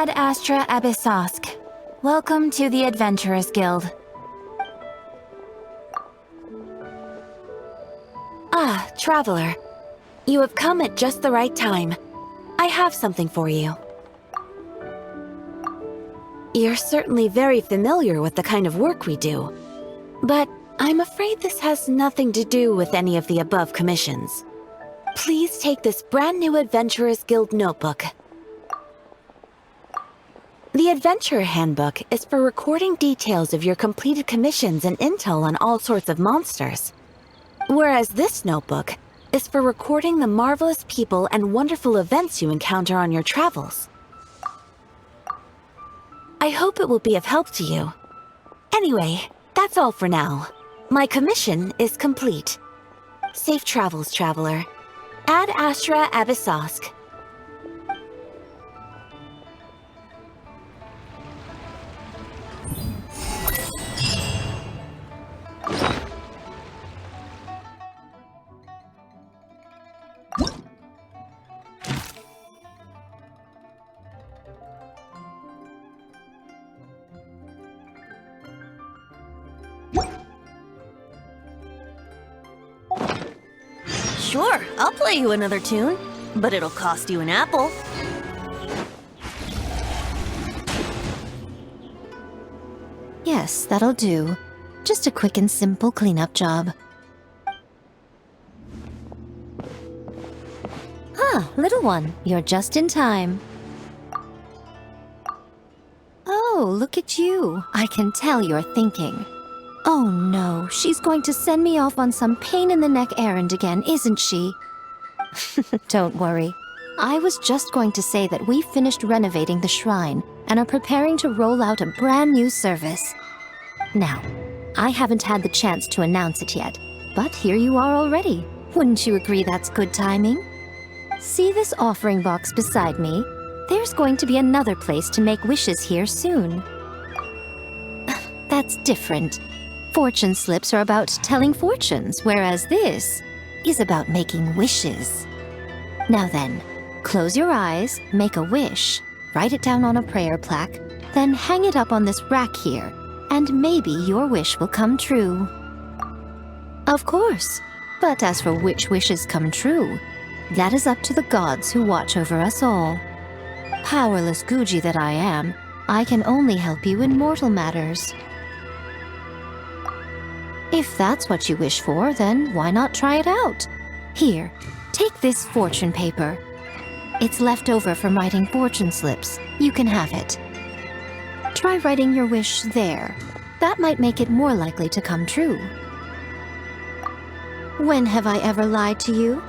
Ad Astra Abyssosk. Welcome to the Adventurers Guild. Ah, Traveler. You have come at just the right time. I have something for you. You're certainly very familiar with the kind of work we do, but I'm afraid this has nothing to do with any of the above commissions. Please take this brand new Adventurers Guild notebook. The Adventurer Handbook is for recording details of your completed commissions and intel on all sorts of monsters, whereas this notebook is for recording the marvelous people and wonderful events you encounter on your travels. I hope it will be of help to you. Anyway, that's all for now. My commission is complete. Safe travels, Traveler. Ad Astra Abyssosk. Sure, I'll play you another tune, but it'll cost you an apple. Yes, that'll do. Just a quick and simple cleanup job. Ah, little one, you're just in time. Oh, look at you. I can tell you're thinking. Oh no, she's going to send me off on some pain-in-the-neck errand again, isn't she? Don't worry. I was just going to say that we finished renovating the shrine and are preparing to roll out a brand new service. Now, I haven't had the chance to announce it yet, but here you are already. Wouldn't you agree that's good timing? See this offering box beside me? There's going to be another place to make wishes here soon. That's different. Fortune slips are about telling fortunes, whereas this is about making wishes. Now then, close your eyes, make a wish, write it down on a prayer plaque, then hang it up on this rack here, and maybe your wish will come true. Of course, but as for which wishes come true, that is up to the gods who watch over us all. Powerless Guji that I am, I can only help you in mortal matters. If that's what you wish for, then why not try it out? Here, take this fortune paper. It's left over from writing fortune slips. You can have it. Try writing your wish there. That might make it more likely to come true. When have I ever lied to you?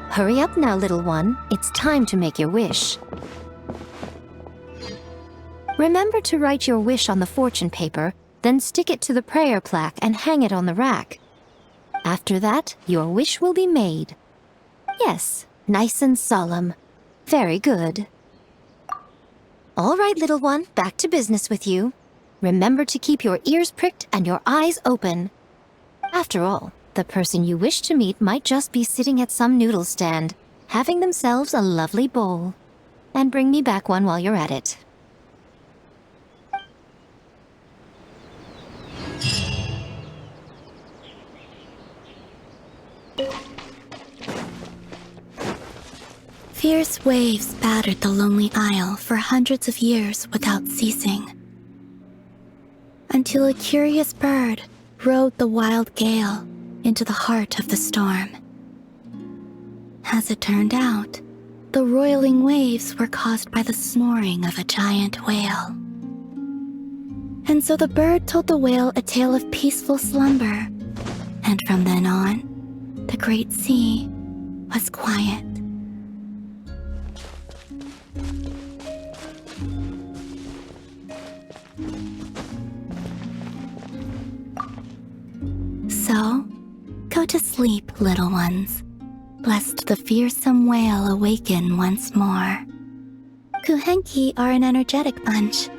Hurry up now, little one. It's time to make your wish. Remember to write your wish on the fortune paper, then stick it to the prayer plaque and hang it on the rack. After that, your wish will be made. Yes, nice and solemn. Very good. All right, little one, back to business with you. Remember to keep your ears pricked and your eyes open. After all, the person you wish to meet might just be sitting at some noodle stand, having themselves a lovely bowl. And bring me back one while you're at it. Fierce waves battered the lonely isle for hundreds of years without ceasing, until a curious bird rode the wild gale into the heart of the storm. As it turned out, the roiling waves were caused by the snoring of a giant whale. And so the bird told the whale a tale of peaceful slumber, and from then on, the great sea was quiet. So, go to sleep, little ones, lest the fearsome whale awaken once more. Kuhenki are an energetic bunch.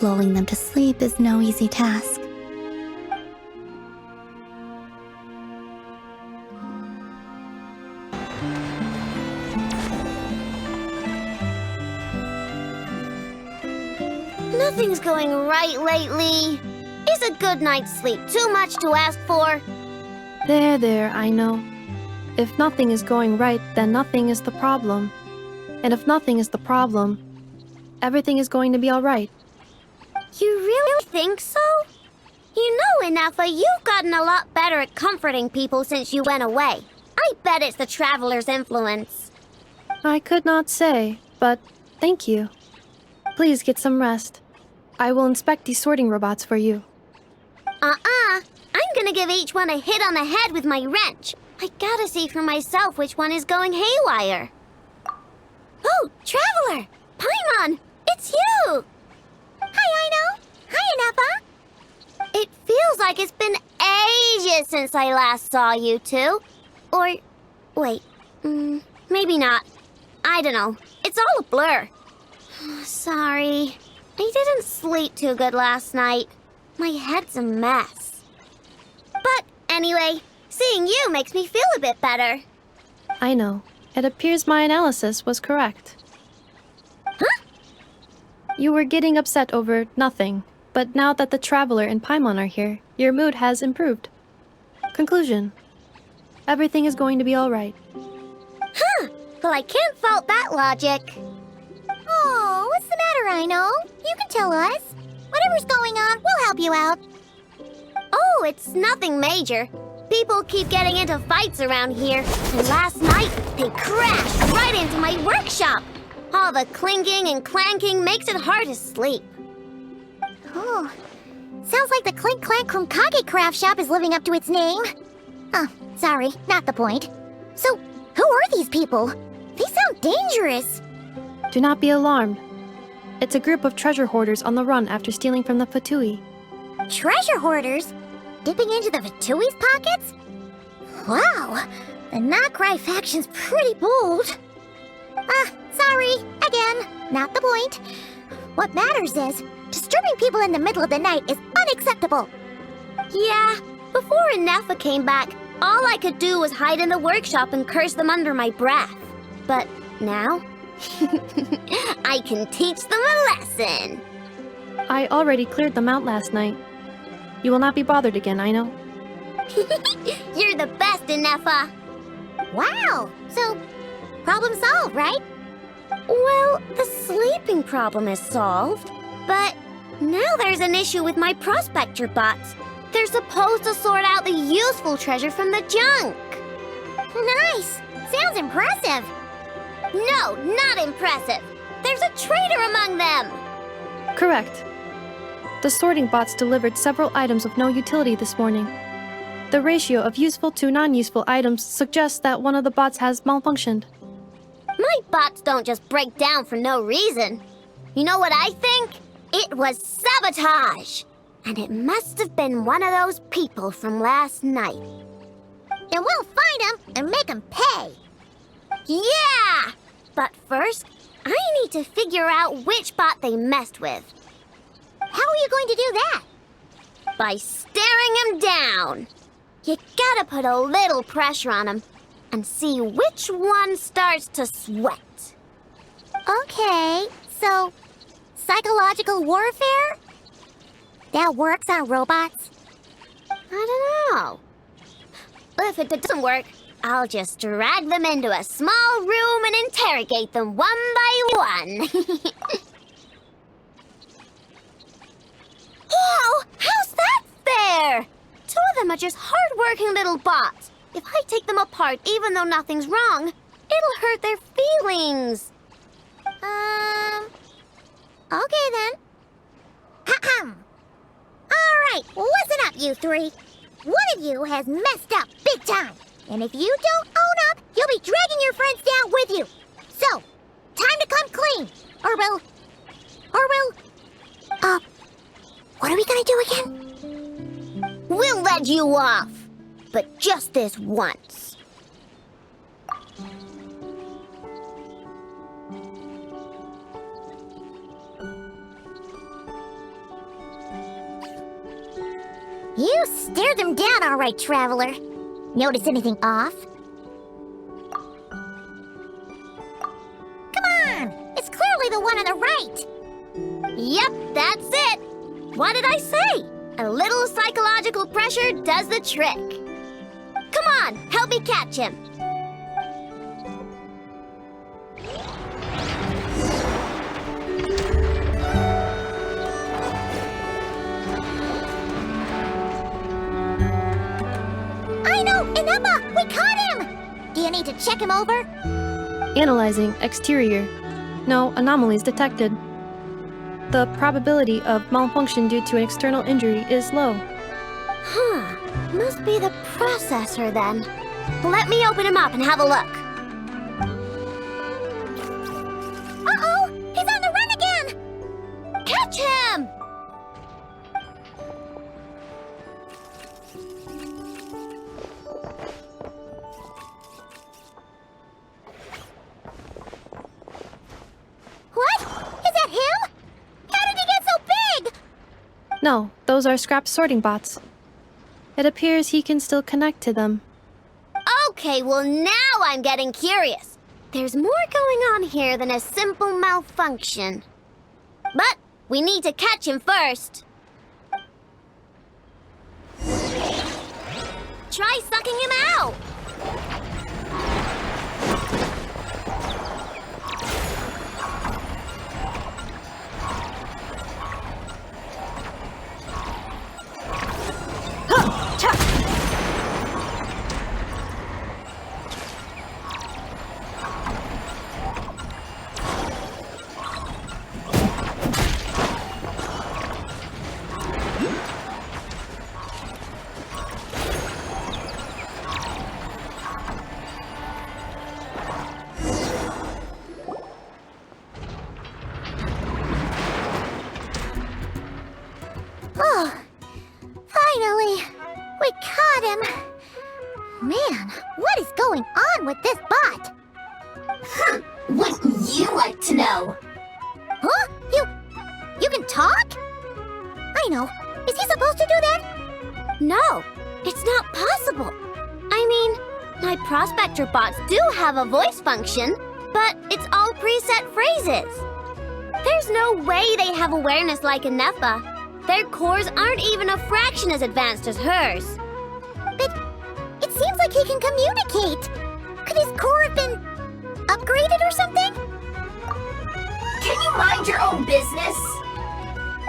Lulling them to sleep is no easy task. nothing's going right lately. Is a good night's sleep too much to ask for? There, I know. If nothing is going right, then nothing is the problem. And if nothing is the problem, everything is going to be alright. You really think so? You know, Eneba, you've gotten a lot better at comforting people since you went away. I bet it's the Traveler's influence. I could not say, but thank you. Please get some rest. I will inspect these sorting robots for you. I'm gonna give each one a hit on the head with my wrench. I gotta see for myself which one is going haywire. Oh, Traveler! Paimon! It's you! Hi, Ino! Hi, Eneba! It feels like it's been ages since I last saw you two. Or, wait, maybe not. I don't know. It's all a blur. Sorry. I didn't sleep too good last night. My head's a mess. But anyway, seeing you makes me feel a bit better. I know. It appears my analysis was correct. Huh? You were getting upset over nothing, but now that the Traveler and Paimon are here, your mood has improved. Conclusion. Everything is going to be alright. Huh. Well, I can't fault that logic. Oh, what's the matter, Ino? You can tell us. Whatever's going on, we'll help you out. Oh, it's nothing major. People keep getting into fights around here, and last night they crashed right into my workshop. All the clinking and clanking makes it hard to sleep. Oh, sounds like the Clink Clank Krumkage craft shop is living up to its name. Oh, sorry, not the point. So, who are these people? They sound dangerous. Do not be alarmed. It's a group of treasure hoarders on the run after stealing from the Fatui. Treasure hoarders? Dipping into the Vatui's pockets? Wow, the Nokrai faction's pretty bold. Sorry, again, not the point. What matters is, disturbing people in the middle of the night is unacceptable. Yeah, before Eneba came back, all I could do was hide in the workshop and curse them under my breath. But now, I can teach them a lesson. I already cleared them out last night. You will not be bothered again, I know. You're the best, Eneba. Wow, so problem solved, right? Well, the sleeping problem is solved, but now there's an issue with my prospector bots. They're supposed to sort out the useful treasure from the junk. Nice, sounds impressive. No, not impressive. There's a traitor among them. Correct. The sorting bots delivered several items of no utility this morning. The ratio of useful to non-useful items suggests that one of the bots has malfunctioned. My bots don't just break down for no reason. You know what I think? It was sabotage. And it must have been one of those people from last night. And we'll find them and make them pay. Yeah! But first, I need to figure out which bot they messed with. How are you going to do that? By staring him down. You gotta put a little pressure on him and see which one starts to sweat. Okay, so psychological warfare? That works on robots? I don't know. If it doesn't work, I'll just drag them into a small room and interrogate them one by one. Whoa! How's that fair? Two of them are just hard-working little bots. If I take them apart, even though nothing's wrong, it'll hurt their feelings. Okay then. Ha-hum. All right, listen up, you three. One of you has messed up big time. And if you don't own up, you'll be dragging your friends down with you. So, time to come clean. Or we'll... what are we gonna do again? We'll let you off, but just this once. You stared them down all right, Traveler. Notice anything off? Come on! It's clearly the one on the right! Yep, that's it. What did I say? A little psychological pressure does the trick. Come on, help me catch him. Eneba, we caught him! Do you need to check him over? Analyzing exterior. No anomalies detected. The probability of malfunction due to an external injury is low. Huh. Must be the processor then. Let me open him up and have a look. Uh-oh! He's on the run again! Catch him! What? Is that him? How did he get so big? No, those are scrap sorting bots. It appears he can still connect to them. Okay, well now I'm getting curious. There's more going on here than a simple malfunction. But we need to catch him first. Try sucking him out. Oh, finally! We caught him! Man, what is going on with this bot? Wouldn't you like to know? Huh? You can talk? I know. Is he supposed to do that? No, it's not possible. I mean, my prospector bots do have a voice function, but it's all preset phrases. There's no way they have awareness like Eneba. Their cores aren't even a fraction as advanced as hers. But it seems like he can communicate. Could his core have been upgraded or something? Can you mind your own business?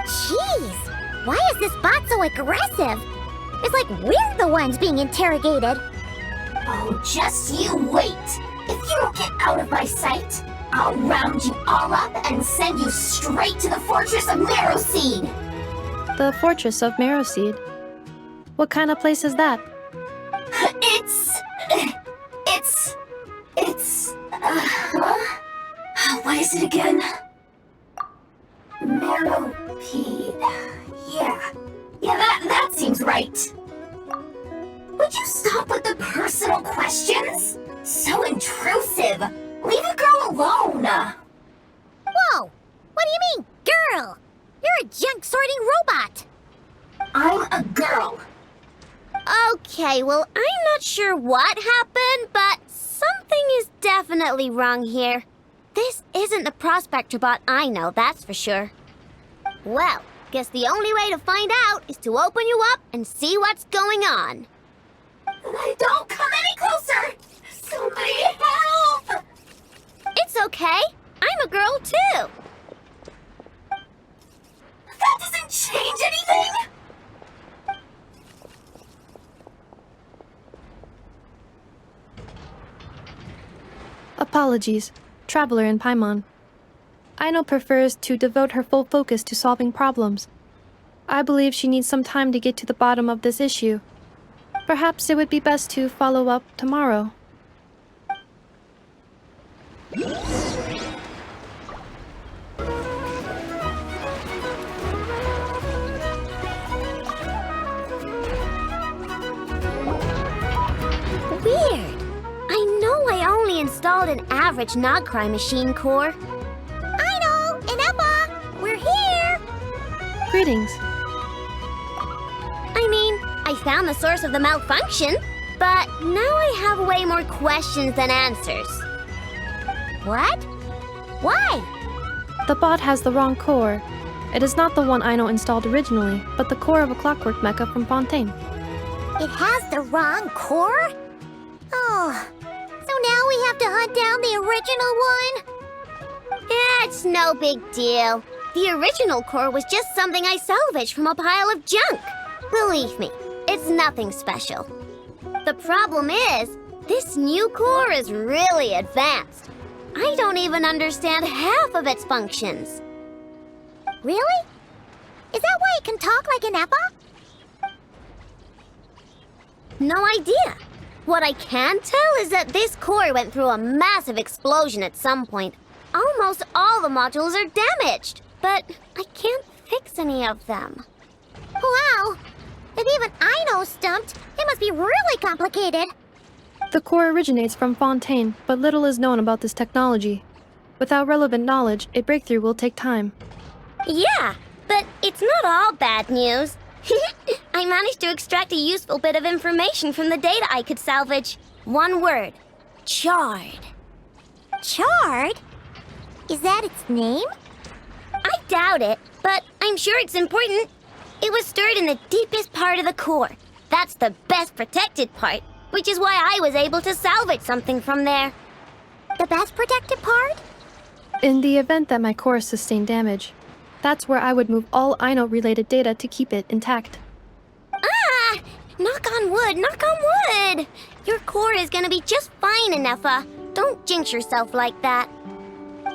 Jeez, why is this bot so aggressive? It's like we're the ones being interrogated. Oh, just you wait. If you don't get out of my sight, I'll round you all up and send you straight to the Fortress of Marrowseed. The Fortress of Marrowseed. What kind of place is that? What is it again? Marrowpeed. Yeah, that seems right. Would you stop with the personal questions? So intrusive. Leave a girl alone. Whoa! What do you mean, girl? You're a junk sorting robot. I'm a girl. Okay, well, I'm not sure what happened, but something is definitely wrong here. This isn't the prospector bot I know, that's for sure. Well, guess the only way to find out is to open you up and see what's going on. Don't come any closer! Somebody help! It's okay. I'm a girl, too. That doesn't change anything! Apologies. Traveler in Paimon. Ino prefers to devote her full focus to solving problems. I believe she needs some time to get to the bottom of this issue. Perhaps it would be best to follow up tomorrow. Weird. I know I only installed an average Nogcry machine core. Ino, Eneba, we're here. Greetings. I mean, I found the source of the malfunction, but now I have way more questions than answers. What? Why? The bot has the wrong core. It is not the one Ino installed originally, but the core of a clockwork mecha from Fontaine. It has the wrong core? Oh, so now we have to hunt down the original one? It's no big deal. The original core was just something I salvaged from a pile of junk. Believe me, it's nothing special. The problem is, this new core is really advanced. I don't even understand half of its functions. Really? Is that why it can talk like Eneba? No idea. What I can tell is that this core went through a massive explosion at some point. Almost all the modules are damaged, but I can't fix any of them. Wow! If even I know stumped, it must be really complicated. The core originates from Fontaine, but little is known about this technology. Without relevant knowledge, a breakthrough will take time. Yeah, but it's not all bad news. I managed to extract a useful bit of information from the data I could salvage. One word. Charred. Charred? Is that its name? I doubt it, but I'm sure it's important. It was stored in the deepest part of the core. That's the best protected part, which is why I was able to salvage something from there. The best protected part? In the event that my core sustained damage, that's where I would move all Ino-related data to keep it intact. Ah! Knock on wood, knock on wood! Your core is gonna be just fine, Eneba. Don't jinx yourself like that.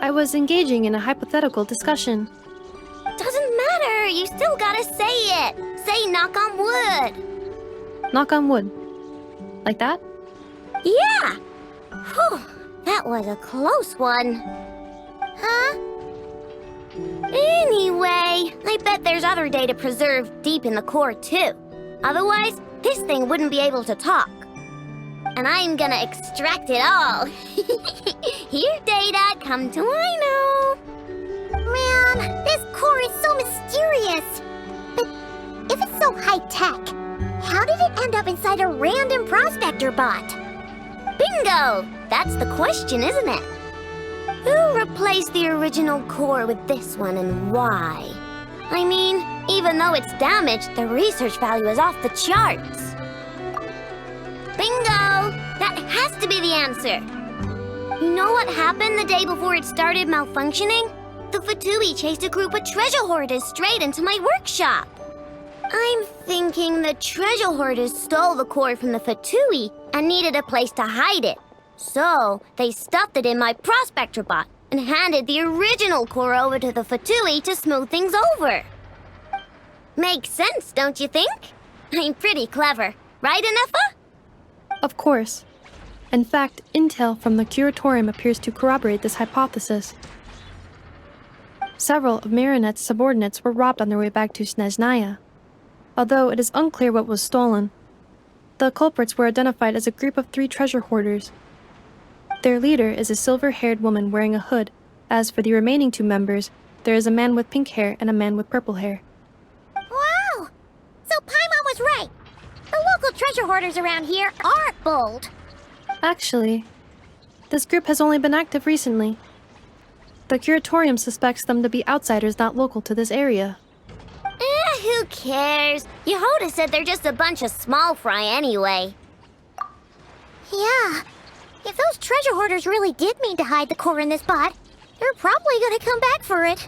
I was engaging in a hypothetical discussion. Doesn't matter, you still gotta say it. Say knock on wood. Knock on wood. Like that? Yeah! Whew, that was a close one. Huh? Anyway, I bet there's other data preserved deep in the core too. Otherwise, this thing wouldn't be able to talk. And I'm gonna extract it all. Here, data, come to Ino. Man, this core is so mysterious. But if it's so high-tech, how did it end up inside a random prospector bot? Bingo! That's the question, isn't it? Who replaced the original core with this one and why? I mean, even though it's damaged, the research value is off the charts. Bingo! That has to be the answer. You know what happened the day before it started malfunctioning? The Fatui chased a group of treasure hoarders straight into my workshop. I'm thinking the treasure hoarders stole the core from the Fatui and needed a place to hide it. So, they stuffed it in my prospector bot and handed the original core over to the Fatui to smooth things over. Makes sense, don't you think? I'm pretty clever, right, Eneba? Of course. In fact, intel from the curatorium appears to corroborate this hypothesis. Several of Marinette's subordinates were robbed on their way back to Snezhnaya. Although it is unclear what was stolen, the culprits were identified as a group of 3 treasure hoarders. Their leader is a silver-haired woman wearing a hood. As for the remaining 2 members, there is a man with pink hair and a man with purple hair. Wow! So Paimon was right. The local treasure hoarders around here aren't bold. Actually, this group has only been active recently. The curatorium suspects them to be outsiders not local to this area. Who cares? Yehoda said they're just a bunch of small fry anyway. Yeah. If those treasure hoarders really did mean to hide the core in this bot, they're probably gonna come back for it.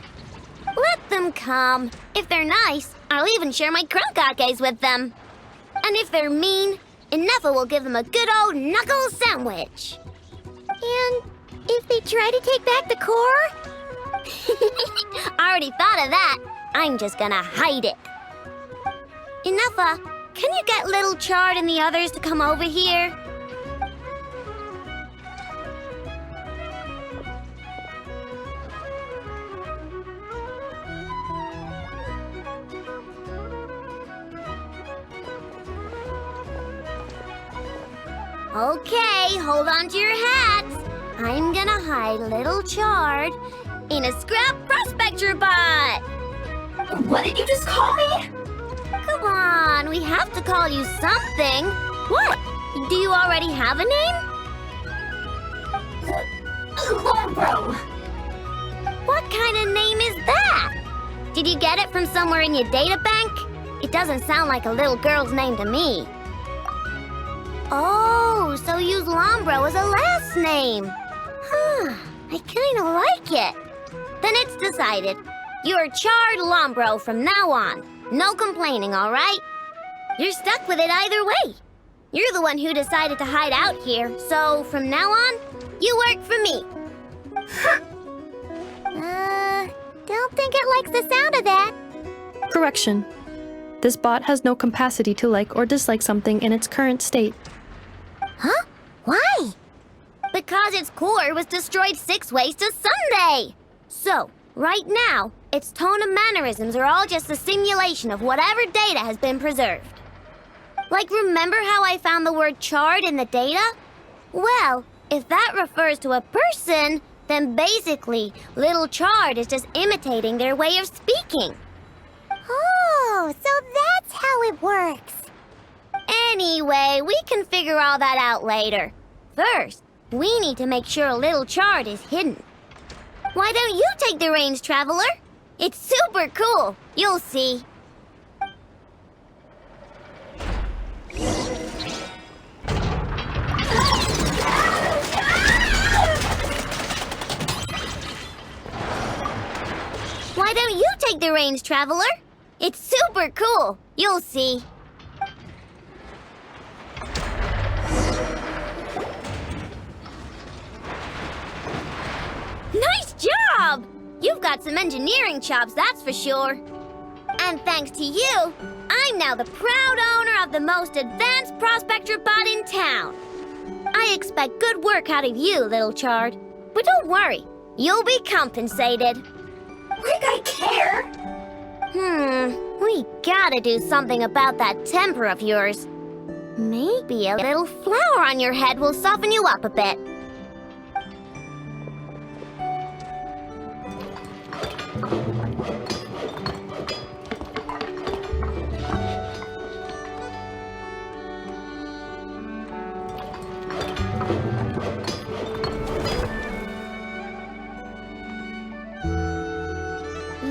Let them come. If they're nice, I'll even share my crunkakes with them. And if they're mean, Eneba will give them a good old knuckle sandwich. And if they try to take back the core? I already thought of that. I'm just gonna hide it. Eneba, can you get Little Chard and the others to come over here? Okay, hold on to your hats. I'm gonna hide Little Chard in a scrap prospector bot. What did you just call me? Come on, we have to call you something. What? Do you already have a name? Lombro. What kind of name is that? Did you get it from somewhere in your data bank? It doesn't sound like a little girl's name to me. Oh, so use Lombro as a last name. Huh, I kinda like it. Then it's decided. You're Charred Lombro from now on. No complaining, all right? You're stuck with it either way. You're the one who decided to hide out here, so from now on, you work for me. Don't think it likes the sound of that. Correction. This bot has no capacity to like or dislike something in its current state. Huh? Why? Because its core was destroyed 6 ways to Sunday. So, right now, its tone and mannerisms are all just a simulation of whatever data has been preserved. Like, remember how I found the word charred in the data? Well, if that refers to a person, then basically, Little Charred is just imitating their way of speaking. Oh, so that's how it works. Anyway, we can figure all that out later. First, we need to make sure Little Charred is hidden. Why don't you take the reins, Traveler? It's super cool. You'll see. Why don't you take the reins, Traveler? It's super cool. You'll see. Nice job! You've got some engineering chops, that's for sure. And thanks to you, I'm now the proud owner of the most advanced prospector bot in town. I expect good work out of you, Little Charred. But don't worry, you'll be compensated. Like I care! We gotta do something about that temper of yours. Maybe a little flour on your head will soften you up a bit.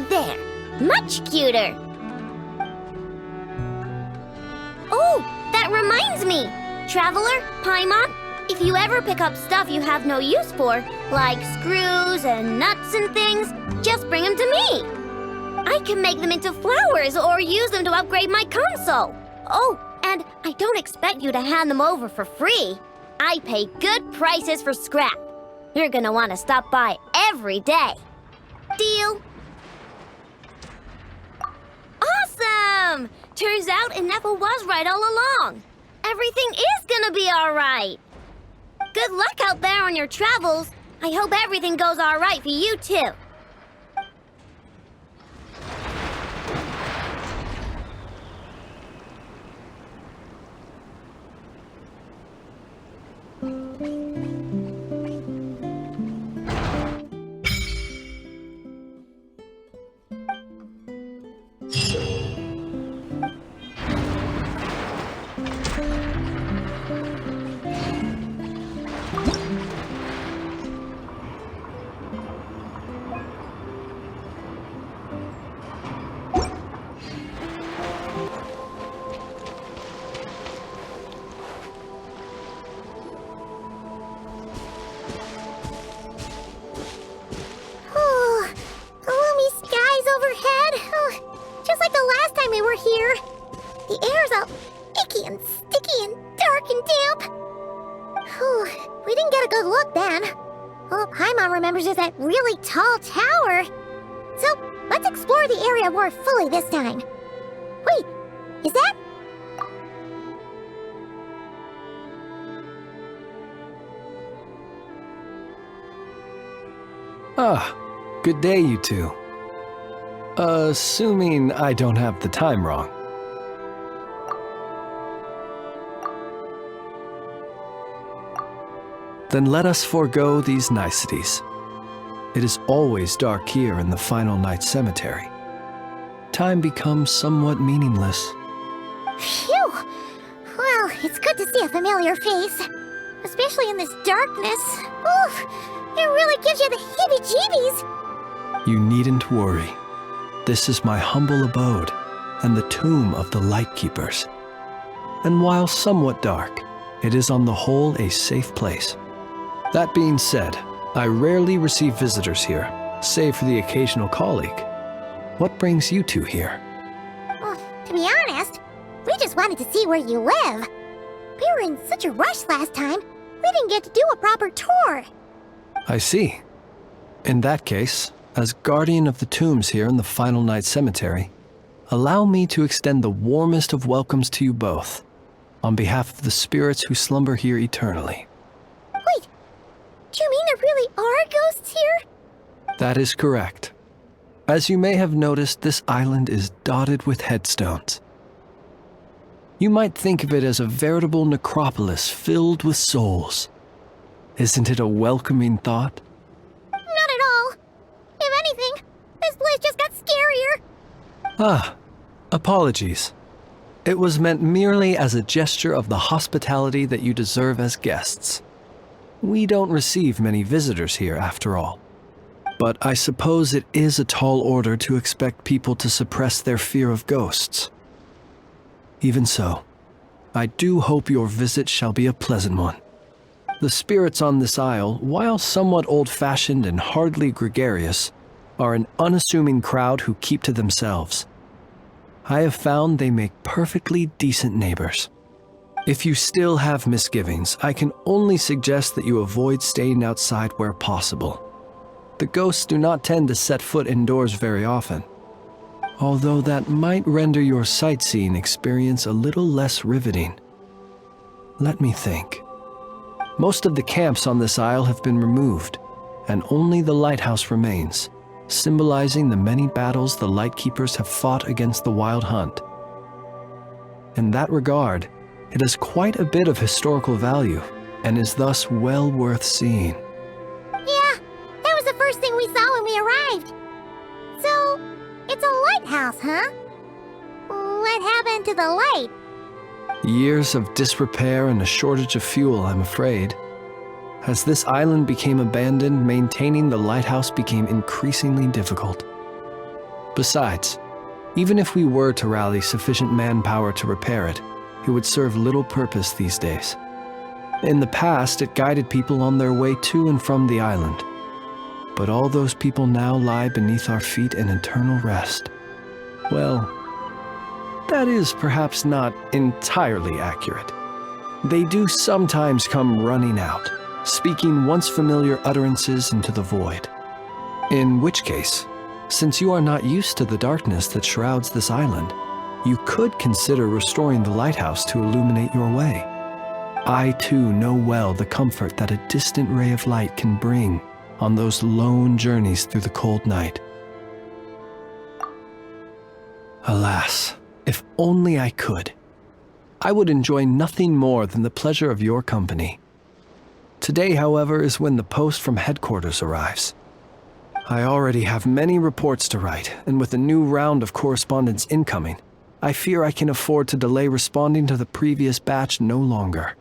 There, much cuter. Oh, that reminds me. Traveler, Paimon, if you ever pick up stuff you have no use for, like screws and nuts and things, just bring them to me. I can make them into flowers or use them to upgrade my console. Oh, and I don't expect you to hand them over for free. I pay good prices for scrap. You're gonna want to stop by every day. Deal? Awesome! Turns out Eneba was right all along. Everything is gonna be all right. Good luck out there on your travels. I hope everything goes all right for you, too. We were here. The air's all icky and sticky and dark and damp. Whew, we didn't get a good look then. All Paimon remembers is that really tall tower. So let's explore the area more fully this time. Wait, is that? Ah, good day, you two. Assuming I don't have the time wrong. Then let us forego these niceties. It is always dark here in the Final Night Cemetery. Time becomes somewhat meaningless. Phew! Well, it's good to see a familiar face. Especially in this darkness. Oof! It really gives you the heebie-jeebies! You needn't worry. This is my humble abode and the tomb of the Lightkeepers. And while somewhat dark, it is on the whole a safe place. That being said, I rarely receive visitors here, save for the occasional colleague. What brings you two here? Well, to be honest, we just wanted to see where you live. We were in such a rush last time, we didn't get to do a proper tour. I see. In that case, as guardian of the tombs here in the Final Night Cemetery, allow me to extend the warmest of welcomes to you both, on behalf of the spirits who slumber here eternally. Wait, do you mean there really are ghosts here? That is correct. As you may have noticed, this island is dotted with headstones. You might think of it as a veritable necropolis filled with souls. Isn't it a welcoming thought? Not at all. If anything, this place just got scarier. Ah, apologies. It was meant merely as a gesture of the hospitality that you deserve as guests. We don't receive many visitors here, after all. But I suppose it is a tall order to expect people to suppress their fear of ghosts. Even so, I do hope your visit shall be a pleasant one. The spirits on this isle, while somewhat old-fashioned and hardly gregarious, are an unassuming crowd who keep to themselves. I have found they make perfectly decent neighbors. If you still have misgivings, I can only suggest that you avoid staying outside where possible. The ghosts do not tend to set foot indoors very often, although that might render your sightseeing experience a little less riveting. Let me think. Most of the camps on this isle have been removed, and only the lighthouse remains, symbolizing the many battles the Lightkeepers have fought against the Wild Hunt. In that regard, it has quite a bit of historical value, and is thus well worth seeing. Yeah, that was the first thing we saw when we arrived. So, it's a lighthouse, huh? What happened to the light? Years of disrepair and a shortage of fuel, I'm afraid. As this island became abandoned, maintaining the lighthouse became increasingly difficult. Besides, even if we were to rally sufficient manpower to repair it, it would serve little purpose these days. In the past, it guided people on their way to and from the island. But all those people now lie beneath our feet in eternal rest. Well, that is perhaps not entirely accurate. They do sometimes come running out, speaking once familiar utterances into the void. In which case, since you are not used to the darkness that shrouds this island, you could consider restoring the lighthouse to illuminate your way. I too know well the comfort that a distant ray of light can bring on those lone journeys through the cold night. Alas, if only I could. I would enjoy nothing more than the pleasure of your company. Today, however, is when the post from headquarters arrives. I already have many reports to write, and with a new round of correspondence incoming, I fear I can afford to delay responding to the previous batch no longer.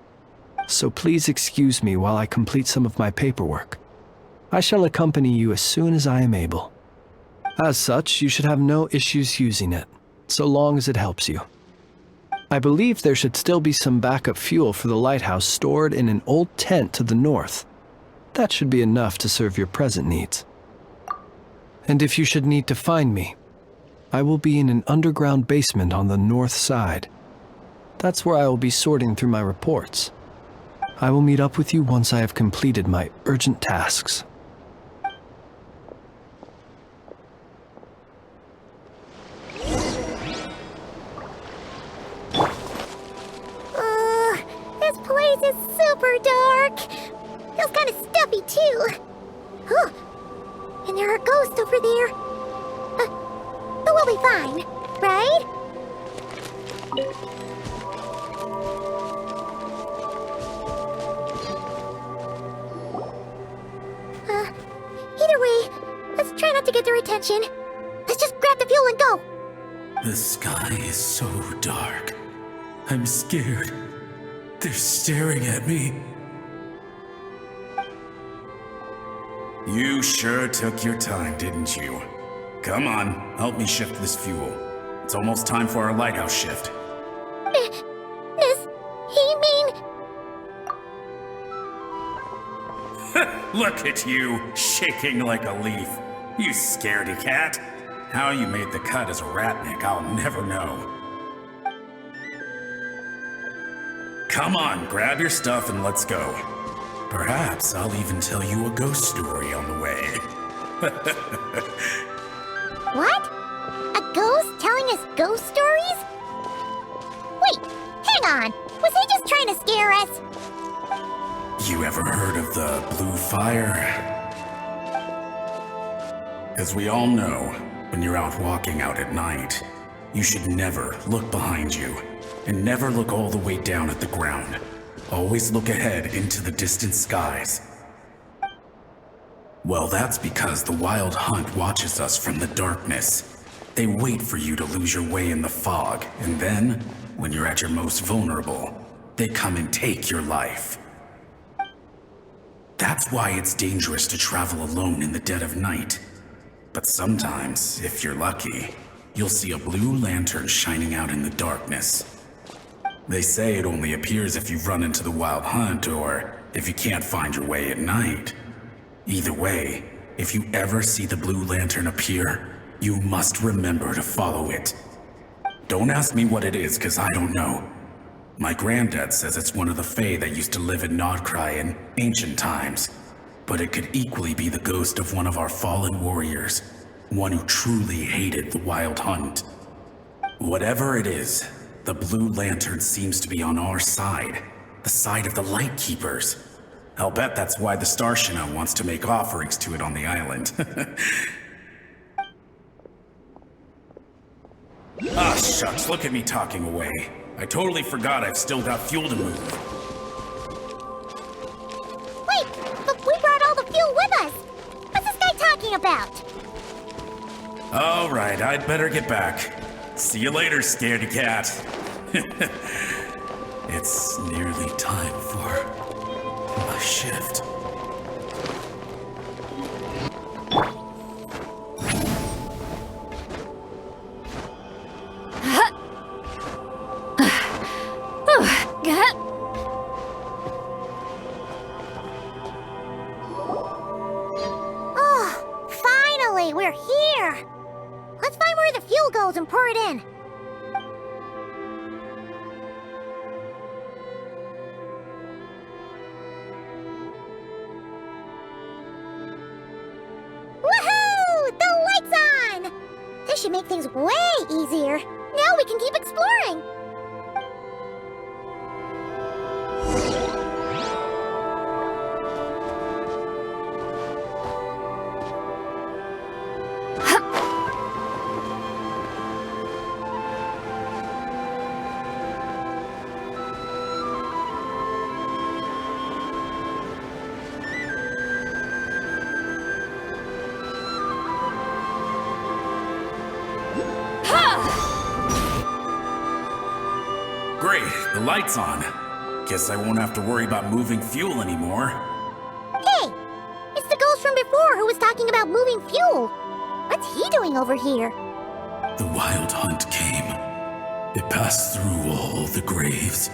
So please excuse me while I complete some of my paperwork. I shall accompany you as soon as I am able. As such, you should have no issues using it, so long as it helps you. I believe there should still be some backup fuel for the lighthouse stored in an old tent to the north. That should be enough to serve your present needs. And if you should need to find me, I will be in an underground basement on the north side. That's where I will be sorting through my reports. I will meet up with you once I have completed my urgent tasks. This place is super dark. Feels kind of stuffy too. Huh. And there are ghosts over there. But we'll be fine, right? Either way, let's try not to get their attention. Let's just grab the fuel and go. The sky is so dark. I'm scared. They're staring at me. You sure took your time, didn't you? Come on, help me shift this fuel. It's almost time for our lighthouse shift. Does he mean... Look at you, shaking like a leaf. You scaredy cat. How you made the cut as a ratnik, I'll never know. Come on, grab your stuff and let's go. Perhaps I'll even tell you a ghost story on the way. What? A ghost telling us ghost stories? Wait, hang on. Was he just trying to scare us? You ever heard of the blue fire? As we all know, when you're out walking out at night, you should never look behind you, and never look all the way down at the ground. Always look ahead into the distant skies. Well, that's because the Wild Hunt watches us from the darkness. They wait for you to lose your way in the fog, and then, when you're at your most vulnerable, they come and take your life. That's why it's dangerous to travel alone in the dead of night. But sometimes, if you're lucky, you'll see a blue lantern shining out in the darkness. They say it only appears if you've run into the Wild Hunt or if you can't find your way at night. Either way, if you ever see the blue lantern appear, you must remember to follow it. Don't ask me what it is, cause I don't know. My granddad says it's one of the Fae that used to live in Nodcry in ancient times, but it could equally be the ghost of one of our fallen warriors, one who truly hated the Wild Hunt. Whatever it is, the blue lantern seems to be on our side, the side of the Lightkeepers. I'll bet that's why the Starshina wants to make offerings to it on the island. Ah, shucks, look at me talking away. I totally forgot I've still got fuel to move. Wait, but we brought all the fuel with us. What's this guy talking about? All right, I'd better get back. See you later, scaredy cat. It's nearly time for my shift. Oh, finally, we're here. Let's find where the fuel goes and pour it in. Woohoo! The light's on! This should make things way easier. Now we can keep exploring. Great, the light's on. Guess I won't have to worry about moving fuel anymore. Hey, it's the ghost from before who was talking about moving fuel. What's he doing over here? The Wild Hunt came. It passed through all the graves.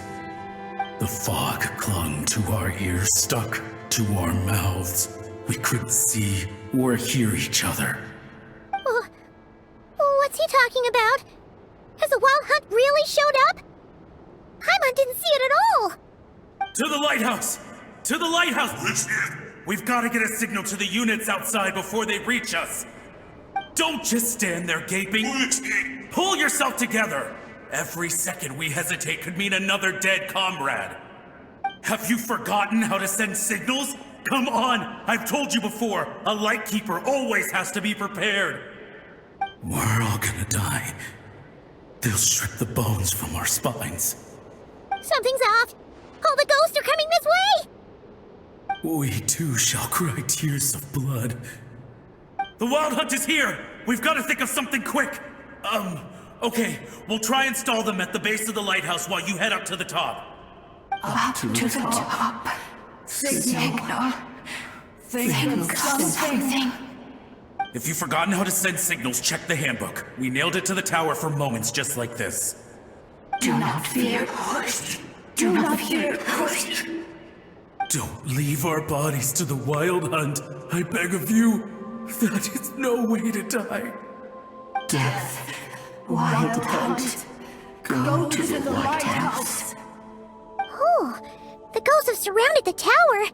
The fog clung to our ears, stuck to our mouths. We couldn't see or hear each other. What's he talking about? Has the Wild Hunt really showed up? Paimon didn't see it at all! To the lighthouse! To the lighthouse! We've got to get a signal to the units outside before they reach us. Don't just stand there gaping. Pull yourself together. Every second we hesitate could mean another dead comrade. Have you forgotten how to send signals? Come on! I've told you before, a Lightkeeper always has to be prepared. We're all gonna die. They'll strip the bones from our spines. Something's off! All the ghosts are coming this way! We too shall cry tears of blood. The Wild Hunt is here! We've got to think of something quick! Okay, we'll try and stall them at the base of the lighthouse while you head up to the top. Up to the top. Signal. Think of something. If you've forgotten how to send signals, check the handbook. We nailed it to the tower for moments just like this. Do not fear, host. Do not fear, host. Don't leave our bodies to the wild hunt. I beg of you. That is no way to die. Death, wild hunt. Go to the lighthouse. Oh, the ghosts have surrounded the tower.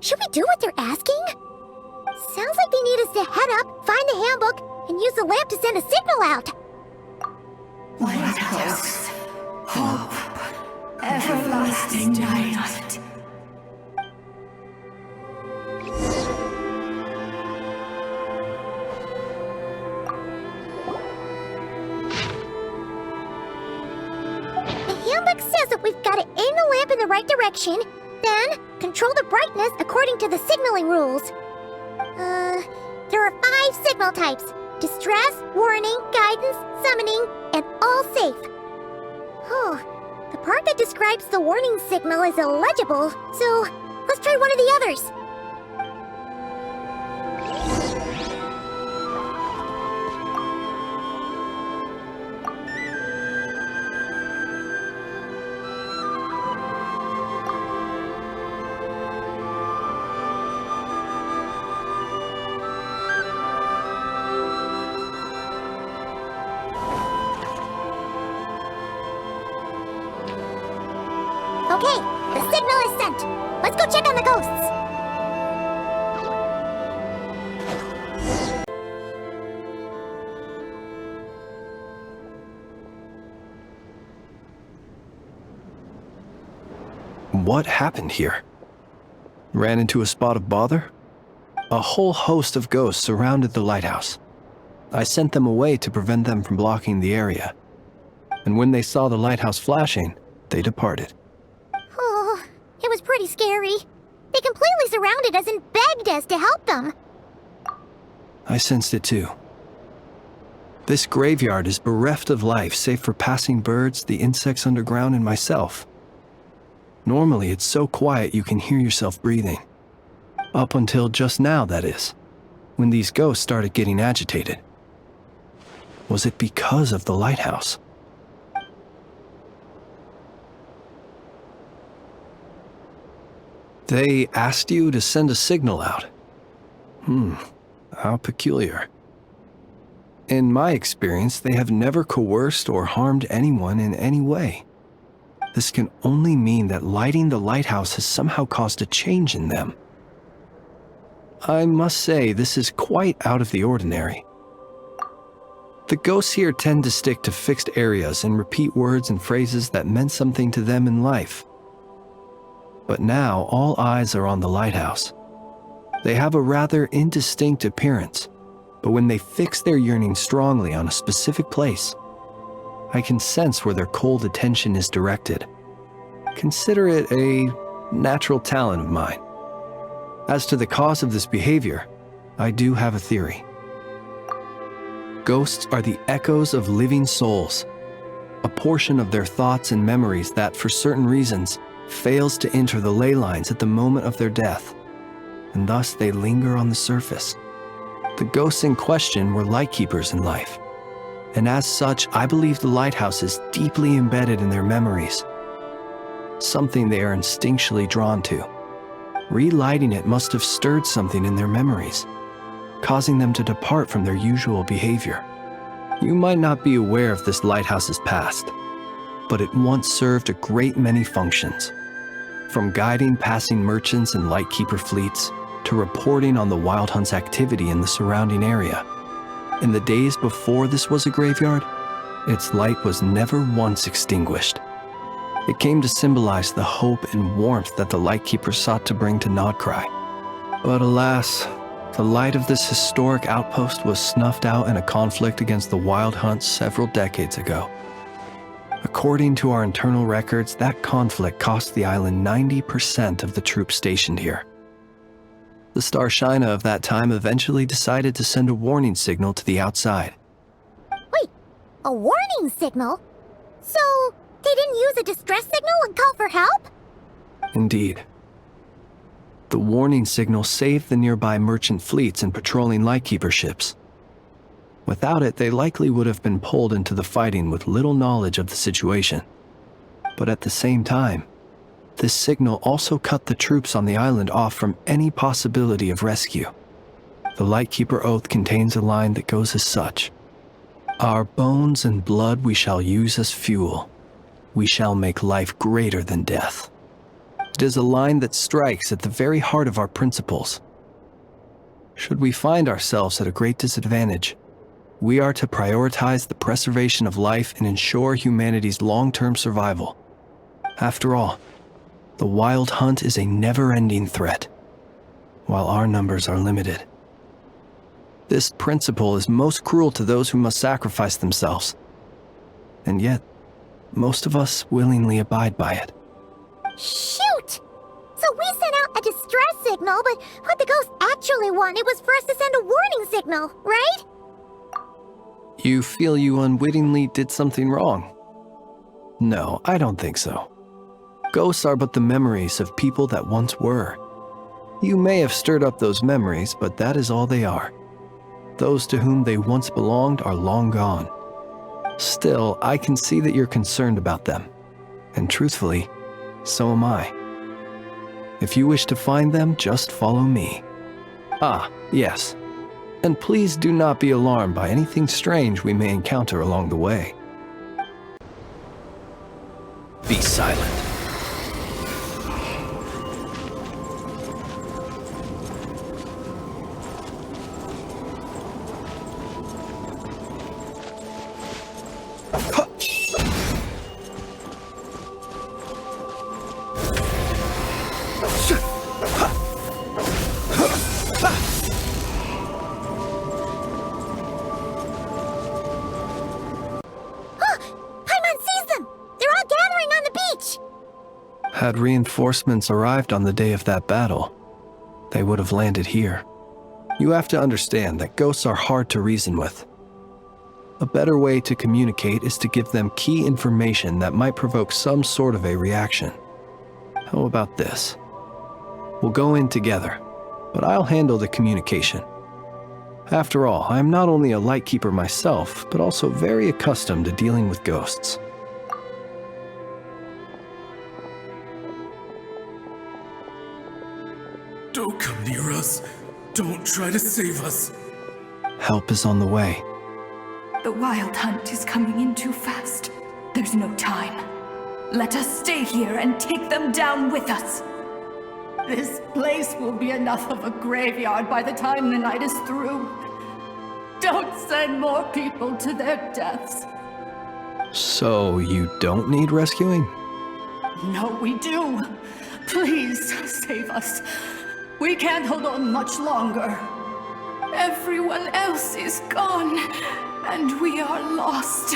Should we do what they're asking? Sounds like they need us to head up, find the handbook, and use the lamp to send a signal out. Lighthouse. Hope. Everlasting night. The handbook says that we've got to aim the lamp in the right direction, then control the brightness according to the signaling rules. There are 5 signal types: distress, warning, guidance, summoning, and all safe. Oh, the part that describes the warning signal is illegible, so let's try one of the others. Okay, the signal is sent. Let's go check on the ghosts. What happened here? Ran into a spot of bother? A whole host of ghosts surrounded the lighthouse. I sent them away to prevent them from blocking the area. And when they saw the lighthouse flashing, they departed. Oh, it was pretty scary. They completely surrounded us and begged us to help them. I sensed it too. This graveyard is bereft of life save for passing birds, the insects underground, and myself. Normally it's so quiet you can hear yourself breathing. Up until just now, that is, when these ghosts started getting agitated. Was it because of the lighthouse? They asked you to send a signal out. How peculiar. In my experience, they have never coerced or harmed anyone in any way. This can only mean that lighting the lighthouse has somehow caused a change in them. I must say, this is quite out of the ordinary. The ghosts here tend to stick to fixed areas and repeat words and phrases that meant something to them in life. But now all eyes are on the lighthouse. They have a rather indistinct appearance, but when they fix their yearning strongly on a specific place, I can sense where their cold attention is directed. Consider it a natural talent of mine. As to the cause of this behavior, I do have a theory. Ghosts are the echoes of living souls, a portion of their thoughts and memories that, for certain reasons, fails to enter the ley lines at the moment of their death, and thus they linger on the surface. The ghosts in question were lightkeepers in life, and as such, I believe the lighthouse is deeply embedded in their memories, something they are instinctually drawn to. Relighting it must have stirred something in their memories, causing them to depart from their usual behavior. You might not be aware of this lighthouse's past, but it once served a great many functions, from guiding passing merchants and lightkeeper fleets to reporting on the Wild Hunt's activity in the surrounding area. In the days before this was a graveyard, its light was never once extinguished. It came to symbolize the hope and warmth that the lightkeepers sought to bring to Nodcry. But alas, the light of this historic outpost was snuffed out in a conflict against the Wild Hunt several decades ago. According to our internal records, that conflict cost the island 90% of the troops stationed here. The Starshina of that time eventually decided to send a warning signal to the outside. Wait, a warning signal? So, they didn't use a distress signal and call for help? Indeed. The warning signal saved the nearby merchant fleets and patrolling lightkeeper ships. Without it, they likely would have been pulled into the fighting with little knowledge of the situation. But at the same time, this signal also cut the troops on the island off from any possibility of rescue. The Lightkeeper Oath contains a line that goes as such: "Our bones and blood we shall use as fuel. We shall make life greater than death." It is a line that strikes at the very heart of our principles. Should we find ourselves at a great disadvantage, we are to prioritize the preservation of life and ensure humanity's long-term survival. After all, the Wild Hunt is a never-ending threat, while our numbers are limited. This principle is most cruel to those who must sacrifice themselves, and yet, most of us willingly abide by it. Shoot! So we sent out a distress signal, but what the ghost actually wanted was for us to send a warning signal, right? You feel you unwittingly did something wrong? No, I don't think so. Ghosts are but the memories of people that once were. You may have stirred up those memories, but that is all they are. Those to whom they once belonged are long gone. Still, I can see that you're concerned about them. And truthfully, so am I. If you wish to find them, just follow me. Ah, yes. And please do not be alarmed by anything strange we may encounter along the way. Be silent. Had reinforcements arrived on the day of that battle, they would have landed here. You have to understand that ghosts are hard to reason with. A better way to communicate is to give them key information that might provoke some sort of a reaction. How about this? We'll go in together, but I'll handle the communication. After all, I am not only a lightkeeper myself, but also very accustomed to dealing with ghosts. Don't come near us. Don't try to save us. Help is on the way. The Wild Hunt is coming in too fast. There's no time. Let us stay here and take them down with us. This place will be enough of a graveyard by the time the night is through. Don't send more people to their deaths. So you don't need rescuing? No, we do. Please, save us. We can't hold on much longer. Everyone else is gone, and we are lost.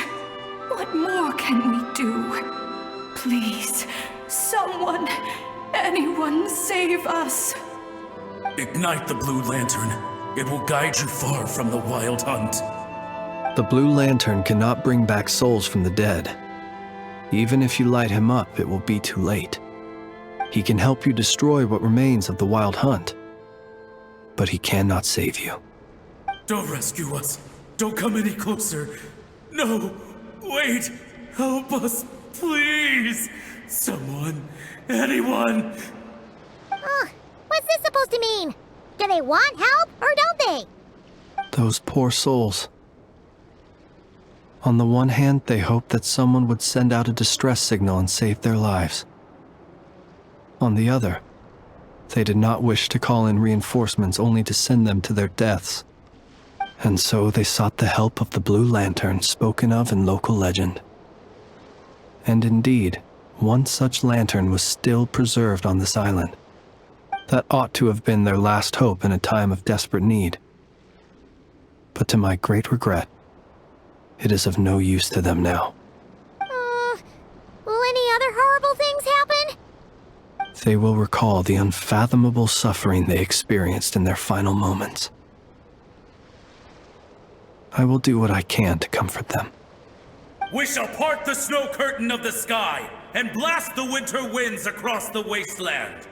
What more can we do? Please, someone, anyone save us. Ignite the Blue Lantern. It will guide you far from the Wild Hunt. The Blue Lantern cannot bring back souls from the dead. Even if you light him up, it will be too late. He can help you destroy what remains of the Wild Hunt, but he cannot save you. Don't rescue us. Don't come any closer. No, wait. Help us, please. Someone, anyone. What's this supposed to mean? Do they want help or don't they? Those poor souls. On the one hand, they hoped that someone would send out a distress signal and save their lives. On the other, they did not wish to call in reinforcements only to send them to their deaths. And so they sought the help of the Blue Lantern spoken of in local legend. And indeed, one such lantern was still preserved on this island. That ought to have been their last hope in a time of desperate need. But to my great regret, it is of no use to them now. Will any other horrible things happen? They will recall the unfathomable suffering they experienced in their final moments. I will do what I can to comfort them. We shall part the snow curtain of the sky and blast the winter winds across the wasteland.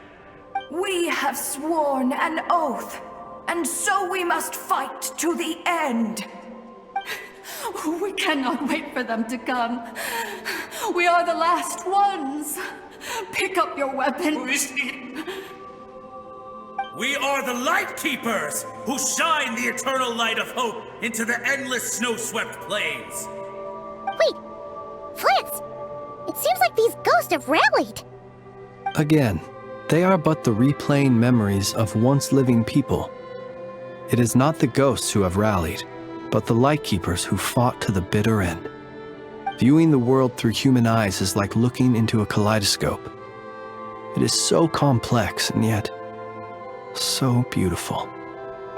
We have sworn an oath, and so we must fight to the end. We cannot wait for them to come. We are the last ones. Pick up your weapon. We are the Light Keepers, who shine the eternal light of hope into the endless snow-swept plains. Wait, Flance! It seems like these ghosts have rallied. Again, they are but the replaying memories of once living people. It is not the ghosts who have rallied, but the Lightkeepers who fought to the bitter end. Viewing the world through human eyes is like looking into a kaleidoscope. It is so complex and yet so beautiful.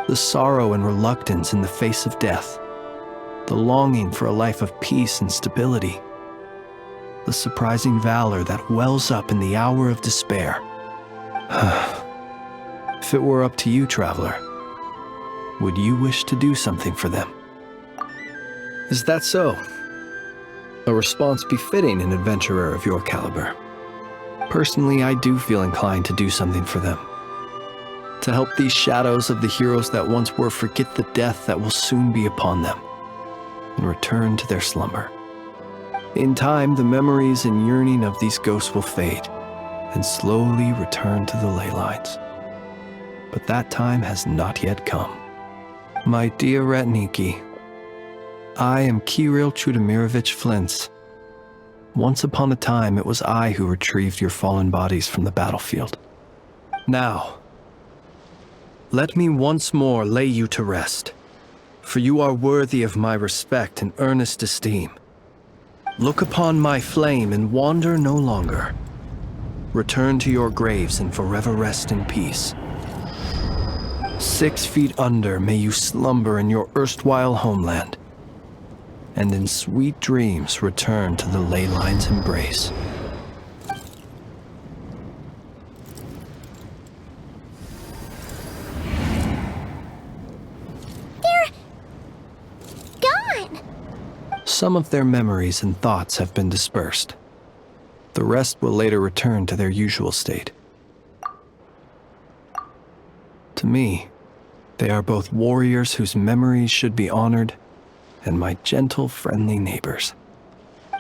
The sorrow and reluctance in the face of death, the longing for a life of peace and stability, the surprising valor that wells up in the hour of despair. If it were up to you, traveler, would you wish to do something for them? Is that so? A response befitting an adventurer of your caliber. Personally, I do feel inclined to do something for them. To help these shadows of the heroes that once were forget the death that will soon be upon them, and return to their slumber. In time, the memories and yearning of these ghosts will fade, and slowly return to the ley lines. But that time has not yet come. My dear Ratniki, I am Kirill Chudamirovich Flintz. Once upon a time, it was I who retrieved your fallen bodies from the battlefield. Now, let me once more lay you to rest, for you are worthy of my respect and earnest esteem. Look upon my flame and wander no longer. Return to your graves and forever rest in peace. 6 feet under may you slumber in your erstwhile homeland, and in sweet dreams return to the ley line's embrace. They're gone. Some of their memories and thoughts have been dispersed. The rest will later return to their usual state. To me, they are both warriors whose memories should be honored, and my gentle, friendly neighbors.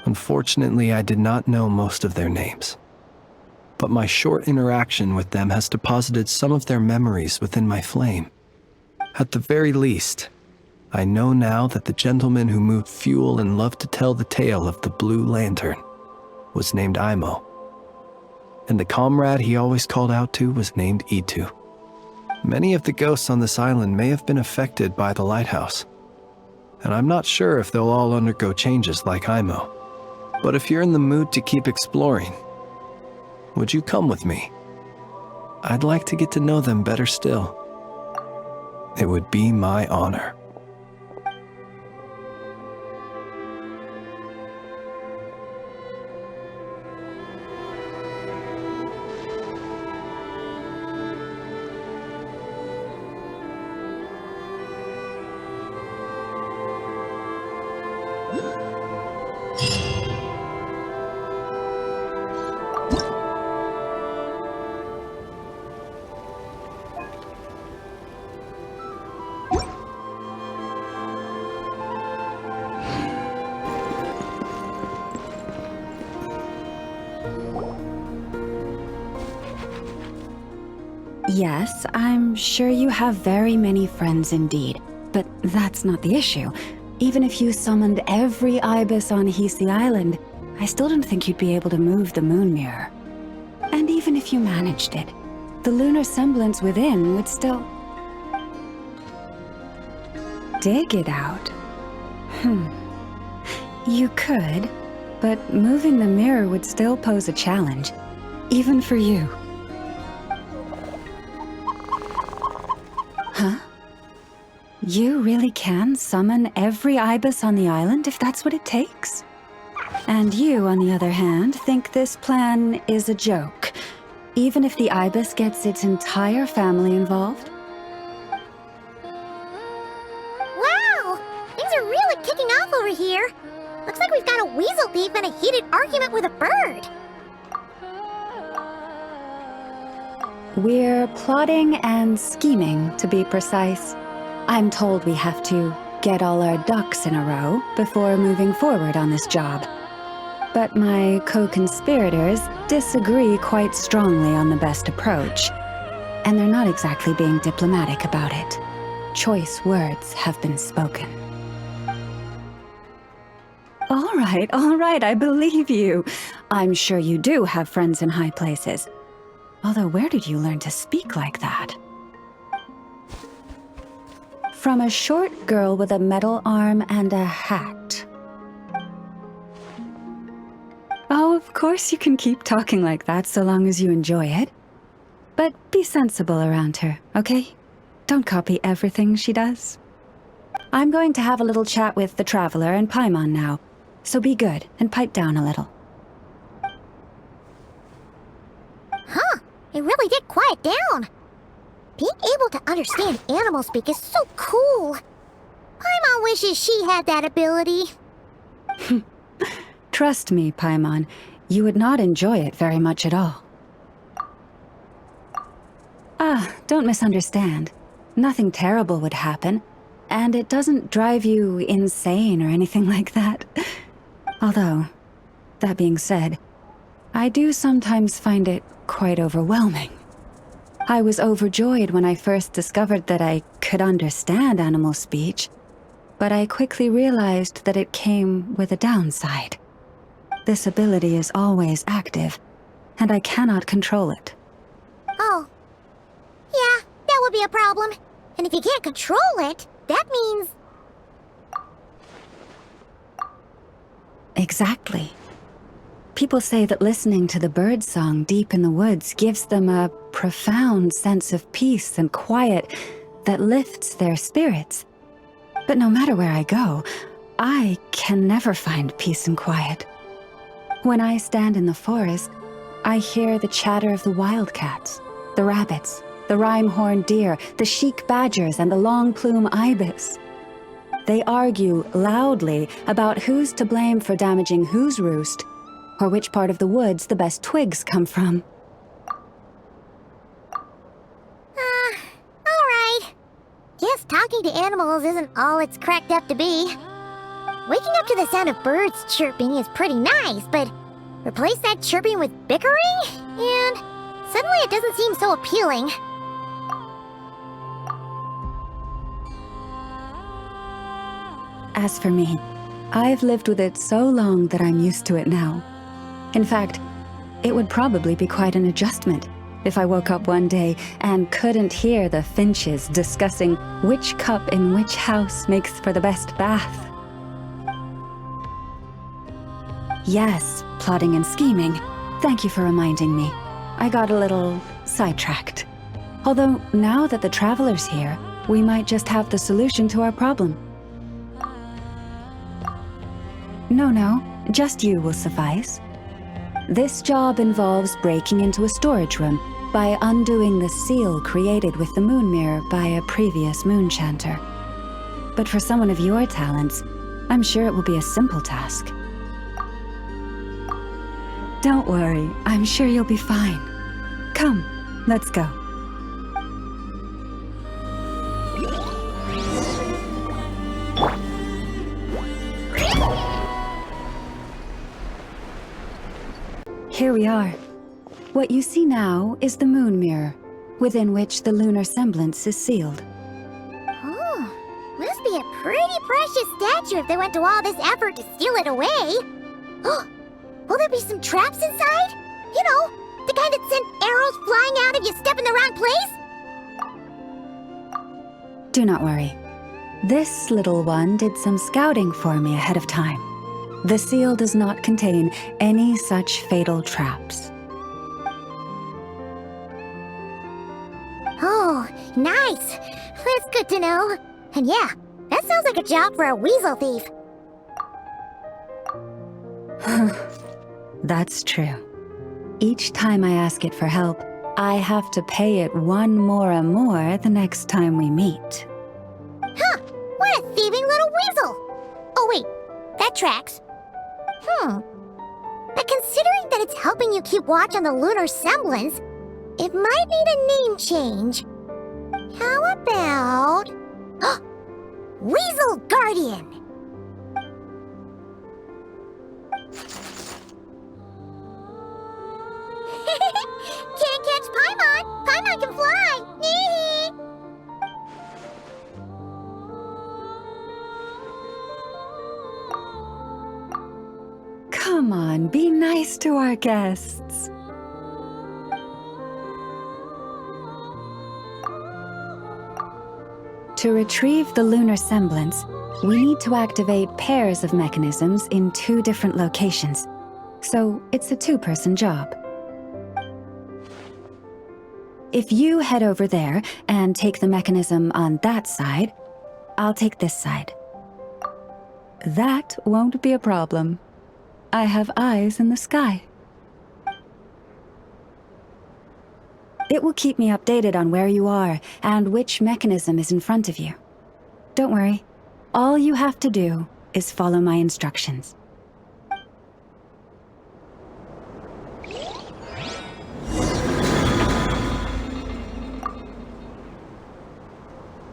Unfortunately, I did not know most of their names, but my short interaction with them has deposited some of their memories within my flame. At the very least, I know now that the gentleman who moved fuel and loved to tell the tale of the Blue Lantern was named Imo, and the comrade he always called out to was named Itto. Many of the ghosts on this island may have been affected by the Lighthouse, and I'm not sure if they'll all undergo changes like Imo. But if you're in the mood to keep exploring, would you come with me? I'd like to get to know them better still. It would be my honor. Yes, I'm sure you have very many friends indeed, but that's not the issue. Even if you summoned every ibis on Hisi Island, I still don't think you'd be able to move the moon mirror. And even if you managed it, the lunar semblance within would still... dig it out. You could, but moving the mirror would still pose a challenge, even for you. Huh? You really can summon every ibis on the island if that's what it takes? And you, on the other hand, think this plan is a joke, even if the ibis gets its entire family involved? Wow! Things are really kicking off over here. Looks like we've got a weasel thief and a heated argument with a bird. We're plotting and scheming, to be precise. I'm told we have to get all our ducks in a row before moving forward on this job. But my co-conspirators disagree quite strongly on the best approach, and they're not exactly being diplomatic about it. Choice words have been spoken. All right, I believe you. I'm sure you do have friends in high places. Although, where did you learn to speak like that? From a short girl with a metal arm and a hat. Oh, of course you can keep talking like that so long as you enjoy it. But be sensible around her, okay? Don't copy everything she does. I'm going to have a little chat with the Traveler and Paimon now, so be good and pipe down a little. Huh, it really did quiet down. Being able to understand animal speak is so cool. Paimon wishes she had that ability. Trust me, Paimon, you would not enjoy it very much at all. Don't misunderstand. Nothing terrible would happen, and it doesn't drive you insane or anything like that. Although, that being said, I do sometimes find it quite overwhelming. I was overjoyed when I first discovered that I could understand animal speech, but I quickly realized that it came with a downside. This ability is always active, and I cannot control it. Oh. Yeah, that would be a problem. And if you can't control it, that means... Exactly. People say that listening to the birdsong deep in the woods gives them a profound sense of peace and quiet that lifts their spirits. But no matter where I go, I can never find peace and quiet. When I stand in the forest, I hear the chatter of the wildcats, the rabbits, the rhyme-horned deer, the chic badgers, and the long-plume ibis. They argue loudly about who's to blame for damaging whose roost, or which part of the woods the best twigs come from. Alright. Guess talking to animals isn't all it's cracked up to be. Waking up to the sound of birds chirping is pretty nice, but replace that chirping with bickering, and suddenly it doesn't seem so appealing. As for me, I've lived with it so long that I'm used to it now. In fact, it would probably be quite an adjustment if I woke up one day and couldn't hear the finches discussing which cup in which house makes for the best bath. Yes, plotting and scheming. Thank you for reminding me. I got a little sidetracked. Although, now that the Traveler's here, we might just have the solution to our problem. No, just you will suffice. This job involves breaking into a storage room by undoing the seal created with the moon mirror by a previous moon chanter. But for someone of your talents, I'm sure it will be a simple task. Don't worry, I'm sure you'll be fine. Come, let's go. Here we are. What you see now is the moon mirror, within which the lunar semblance is sealed. Oh, must be a pretty precious statue if they went to all this effort to steal it away. Will there be some traps inside? You know, the kind that send arrows flying out if you step in the wrong place? Do not worry. This little one did some scouting for me ahead of time. The seal does not contain any such fatal traps. Oh, nice. That's good to know. And yeah, that sounds like a job for a weasel thief. That's true. Each time I ask it for help, I have to pay it one more the next time we meet. Huh, what a thieving little weasel! Oh wait, that tracks. But considering that it's helping you keep watch on the lunar semblance, it might need a name change. How about... Weasel Guardian! Can't catch Paimon! Paimon can fly! Come on, be nice to our guests. To retrieve the lunar semblance, we need to activate pairs of mechanisms in 2 different locations. So it's a 2-person job. If you head over there and take the mechanism on that side, I'll take this side. That won't be a problem. I have eyes in the sky. It will keep me updated on where you are and which mechanism is in front of you. Don't worry. All you have to do is follow my instructions.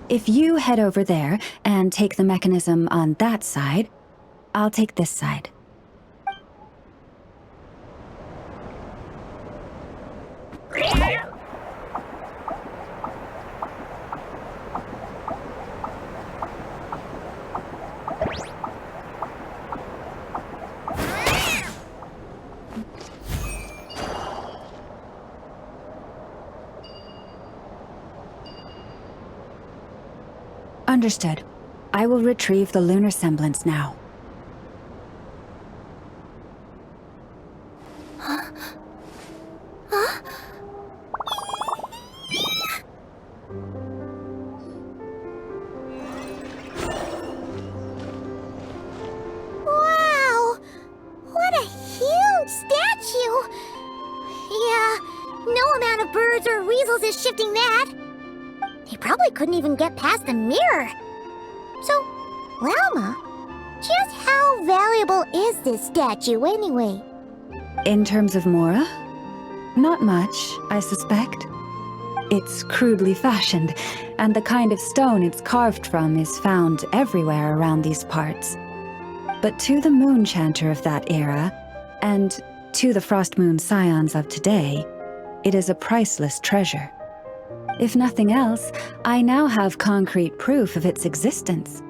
If you head over there and take the mechanism on that side, I'll take this side. Understood. I will retrieve the lunar semblance now. Wow! What a huge statue! Yeah, no amount of birds or weasels is shifting that. They probably couldn't even get past the mirror. So, Lalma, just how valuable is this statue anyway? In terms of Mora? Not much, I suspect. It's crudely fashioned, and the kind of stone it's carved from is found everywhere around these parts. But to the moon chanter of that era, and to the Frost Moon scions of today, it is a priceless treasure. If nothing else, I now have concrete proof of its existence.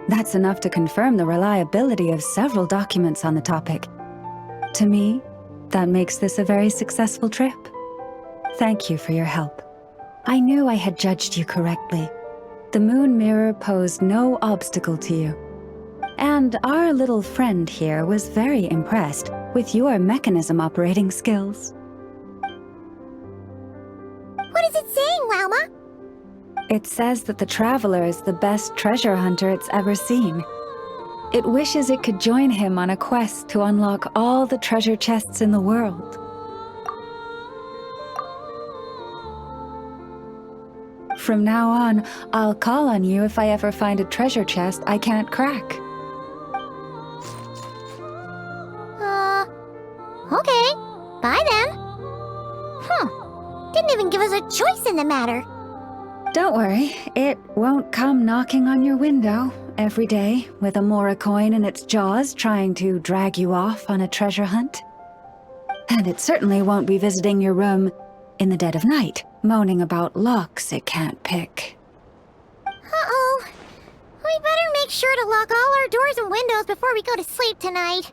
That's enough to confirm the reliability of several documents on the topic. To me, that makes this a very successful trip. Thank you for your help. I knew I had judged you correctly. The moon mirror posed no obstacle to you. And our little friend here was very impressed with your mechanism operating skills. What is it saying, Lalma? It says that the Traveler is the best treasure hunter it's ever seen. It wishes it could join him on a quest to unlock all the treasure chests in the world. From now on, I'll call on you if I ever find a treasure chest I can't crack. Okay. Bye then. Didn't even give us a choice in the matter. Don't worry, it won't come knocking on your window every day with a Mora coin in its jaws trying to drag you off on a treasure hunt. And it certainly won't be visiting your room in the dead of night, moaning about locks it can't pick. Uh-oh. We better make sure to lock all our doors and windows before we go to sleep tonight.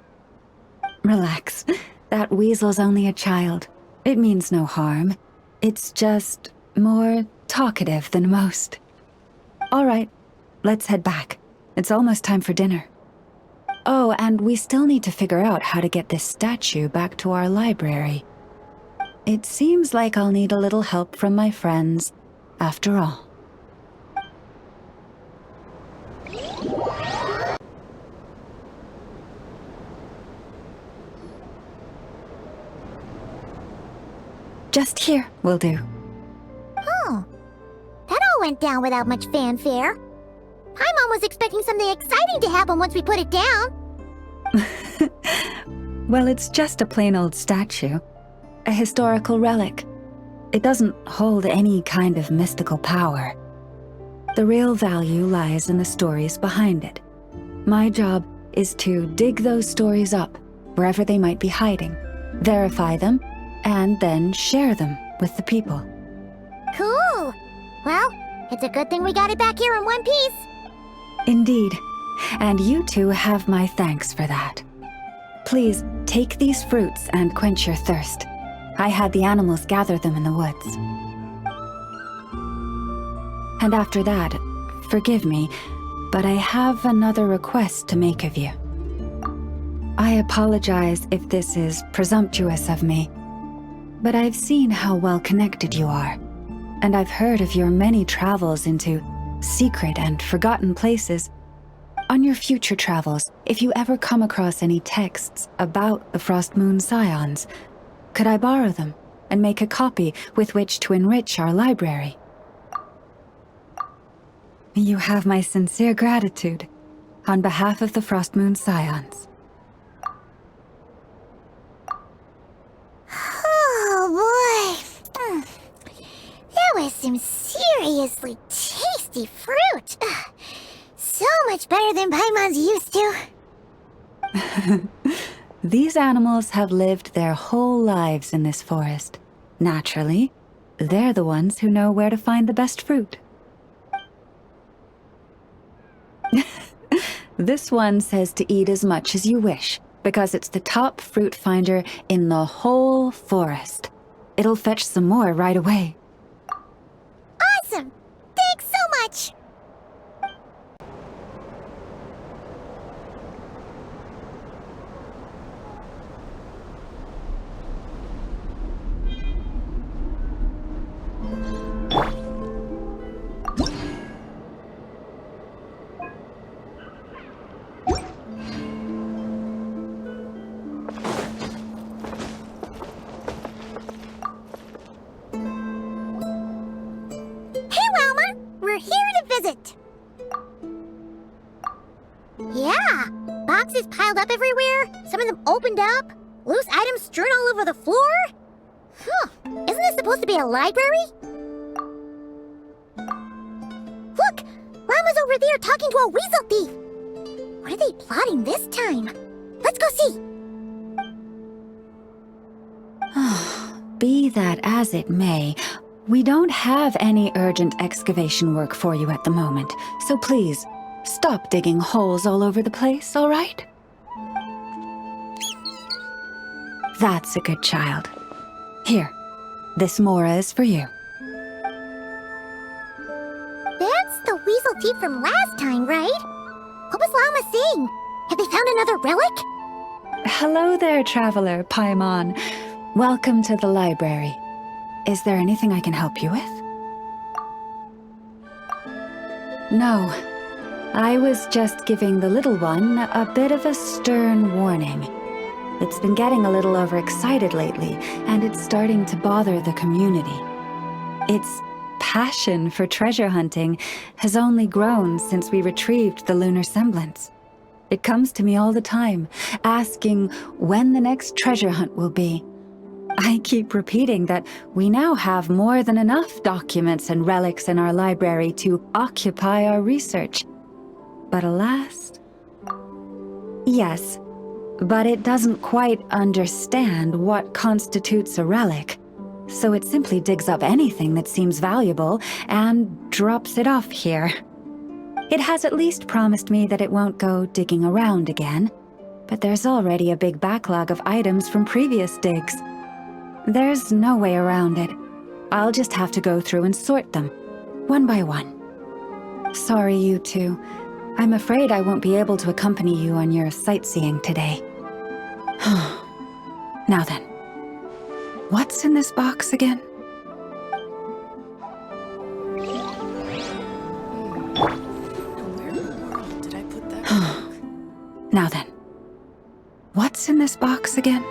Relax. That weasel's only a child. It means no harm. It's just more talkative than most. All right, let's head back. It's almost time for dinner. Oh, and we still need to figure out how to get this statue back to our library. It seems like I'll need a little help from my friends, after all. Just here will do. Oh, that all went down without much fanfare. Paimon was expecting something exciting to happen once we put it down. Well, it's just a plain old statue. A historical relic. It doesn't hold any kind of mystical power. The real value lies in the stories behind it. My job is to dig those stories up, wherever they might be hiding, verify them, and then share them with the people. Cool! Well, it's a good thing we got it back here in one piece. Indeed, and you two have my thanks for that. Please, take these fruits and quench your thirst. I had the animals gather them in the woods. And after that, forgive me, but I have another request to make of you. I apologize if this is presumptuous of me, but I've seen how well connected you are, and I've heard of your many travels into secret and forgotten places. On your future travels, if you ever come across any texts about the Frost Moon Scions, could I borrow them and make a copy with which to enrich our library? You have my sincere gratitude on behalf of the Frost Moon Scions. Oh boy. That was some seriously tasty fruit. So much better than Paimon's used to. These animals have lived their whole lives in this forest. Naturally, they're the ones who know where to find the best fruit. This one says to eat as much as you wish, because it's the top fruit finder in the whole forest. It'll fetch some more right away. Awesome! Thanks so much! Yeah, boxes piled up everywhere, some of them opened up, loose items strewn all over the floor. Huh, isn't this supposed to be a library? Look, Llama's over there talking to a weasel thief. What are they plotting this time? Let's go see. Be that as it may, we don't have any urgent excavation work for you at the moment, so please, stop digging holes all over the place, all right? That's a good child. Here, this Mora is for you. That's the weasel thief from last time, right? What was Llama saying? Have they found another relic? Hello there, traveler, Paimon. Welcome to the library. Is there anything I can help you with? No. I was just giving the little one a bit of a stern warning. It's been getting a little overexcited lately, and it's starting to bother the community. Its passion for treasure hunting has only grown since we retrieved the lunar semblance. It comes to me all the time, asking when the next treasure hunt will be. I keep repeating that we now have more than enough documents and relics in our library to occupy our research. But alas... Yes, but it doesn't quite understand what constitutes a relic, so it simply digs up anything that seems valuable and drops it off here. It has at least promised me that it won't go digging around again, but there's already a big backlog of items from previous digs. There's no way around it. I'll just have to go through and sort them, one by one. Sorry, you two. I'm afraid I won't be able to accompany you on your sightseeing today. Now then, what's in this box again? Where in the world did I put that book? Now then, what's in this box again?